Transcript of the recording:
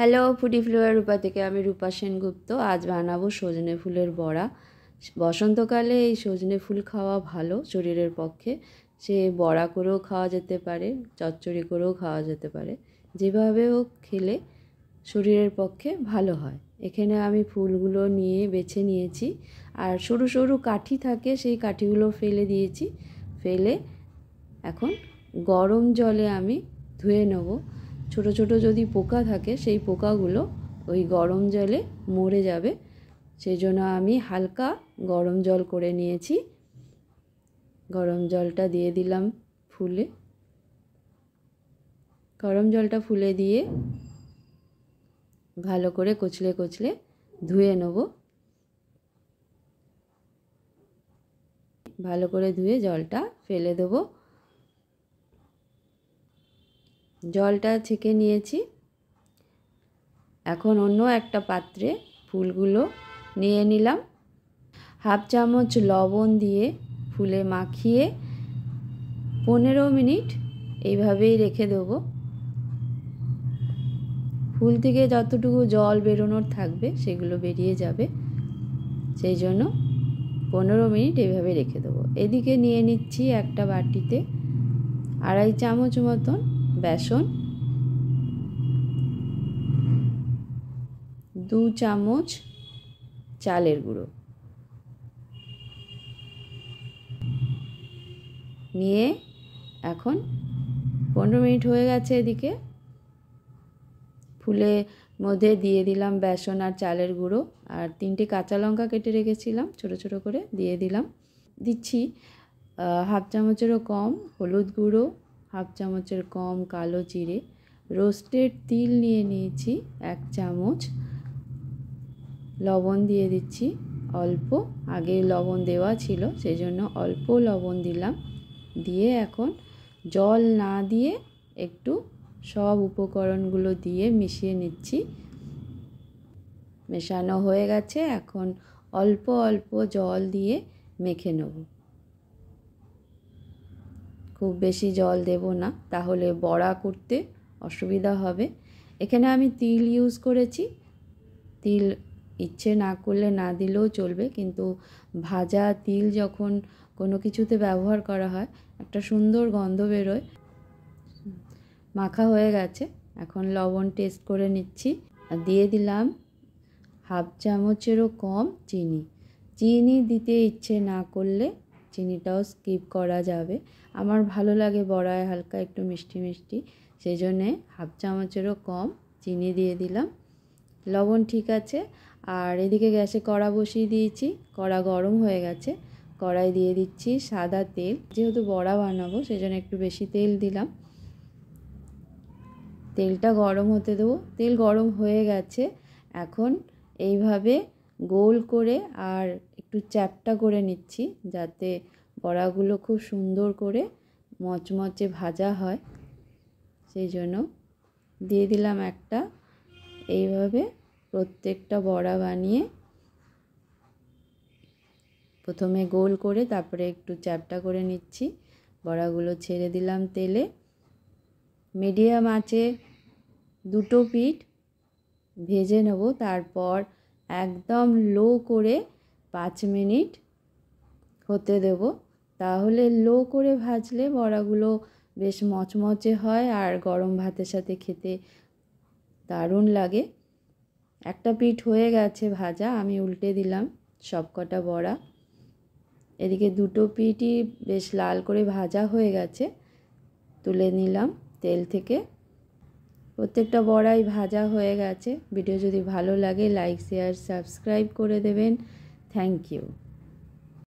Hello foodie flower রূপা থেকে আমি রূপা সেনগুপ্ত। আজ বানাবো সজনে ফুলের বড়া। বসন্তকালে এই সজনে ফুল খাওয়া ভালো শরীরের পক্ষে। সে বড়া করেও খাওয়া যেতে পারে, চচ্চড়ি করেও খাওয়া যেতে পারে, যেভাবে হোক খেলে শরীরের পক্ষে ভালো হয়। এখানে আমি ফুলগুলো নিয়ে বেছে নিয়েছি, আর সরু সরু কাঠি থাকে সেই কাঠিগুলো ফেলে দিয়েছি। ফেলে এখন গরম জলে আমি ধুয়ে নেব। ছোট ছোট যদি পোকা থাকে সেই পোকাগুলো ওই গরম জলে মরে যাবে, সেই জন্য আমি হালকা গরম জল করে নিয়েছি। গরম জলটা দিয়ে দিলাম ফুলে। গরম জলটা ফুলে দিয়ে ভালো করে কচলে কচলে ধুয়ে নেব। ভালো করে ধুয়ে জলটা ফেলে দেব। জলটা ছেঁকে নিয়েছি। এখন অন্য একটা পাত্রে ফুলগুলো নিয়ে নিলাম। হাফ চামচ লবণ দিয়ে ফুলে মাখিয়ে 15 মিনিট এইভাবেই রেখে দেবো। ফুল থেকে যতটুকু জল বেরোনোর থাকবে সেগুলো বেরিয়ে যাবে, সেই জন্য 15 মিনিট এইভাবে রেখে দেবো। এদিকে নিয়ে নিচ্ছি একটা বাটিতে 2.5 চামচ মতন বেসন, 2 চামচ চালের গুঁড়ো নিয়ে এখন 15 মিনিট হয়ে গেছে। এদিকে ফুলের মধ্যে দিয়ে দিলাম বেসন আর চালের গুঁড়ো, আর 3টে কাঁচা লঙ্কা কেটে রেখেছিলাম ছোট ছোট করে দিয়ে দিলাম। দিচ্ছি হাফ চামচেরও কম হলুদ গুঁড়ো, হাফ চামচের কম কালো জিরে, রোস্টেড তিল নিয়ে নিয়েছি 1 চামচ, লবণ দিয়ে দিচ্ছি অল্প, আগে লবণ দেওয়া ছিল সেই জন্য অল্প লবণ দিলাম। দিয়ে এখন জল না দিয়ে একটু সব উপকরণগুলো দিয়ে মিশিয়ে নিচ্ছি। মেশানো হয়ে গেছে, এখন অল্প অল্প জল দিয়ে মেখে নেব। খুব বেশি জল দেব না, তাহলে বড়া করতে অসুবিধা হবে। এখানে আমি তিল ইউজ করেছি। তিল ইচ্ছে না করলে না দিলেও চলবে, কিন্তু ভাজা তিল যখন কোনো কিছুতে ব্যবহার করা হয় একটা সুন্দর গন্ধ বেরোয়। মাখা হয়ে গেছে, এখন লবণ টেস্ট করে নিচ্ছি। আর দিয়ে দিলাম হাফ চামচেরও কম চিনি। চিনি দিতে ইচ্ছে না করলে চিনিটাও স্কিপ করা যাবে। আমার ভালো লাগে বড়ায় হালকা একটু মিষ্টি মিষ্টি, সেই জন্যে হাফ চামচেরও কম চিনি দিয়ে দিলাম। লবণ ঠিক আছে। আর এদিকে গ্যাসে কড়া বসিয়ে দিয়েছি, কড়া গরম হয়ে গেছে। কড়াই দিয়ে দিচ্ছি সাদা তেল, যেহেতু বড়া বানাবো সেই জন্য একটু বেশি তেল দিলাম। তেলটা গরম হতে দেবো। তেল গরম হয়ে গেছে, এখন এইভাবে গোল করে আর একটু চ্যাপ্টা করে নিচ্ছি, যাতে বড়াগুলো খুব সুন্দর করে মচমচে ভাজা হয়। সেই জন্য দিয়ে দিলাম একটা। এইভাবে প্রত্যেকটা বড়া বানিয়ে প্রথমে গোল করে তারপরে একটু চ্যাপ্টা করে নিচ্ছি। বড়াগুলো ছেড়ে দিলাম তেলে। মিডিয়াম আঁচে 2টো পিঠ ভেজে নেব, তারপর একদম লো করে 5 মিনিট হতে দেব। তাহলে লো করে ভাজলে বড়াগুলো বেশ মচমচে হয় আর গরম ভাতের সাথে খেতে দারুণ লাগে। একটা পিঠ হয়ে গেছে ভাজা, আমি উল্টে দিলাম সবকটা বড়া। এদিকে 2টো পিঠই বেশ লাল করে ভাজা হয়ে গেছে, তুলে নিলাম তেল থেকে। প্রত্যেকটা বড়াই ভাজা হয়ে গেছে। ভিডিও যদি ভালো লাগে লাইক শেয়ার সাবস্ক্রাইব করে দেবেন। Thank you.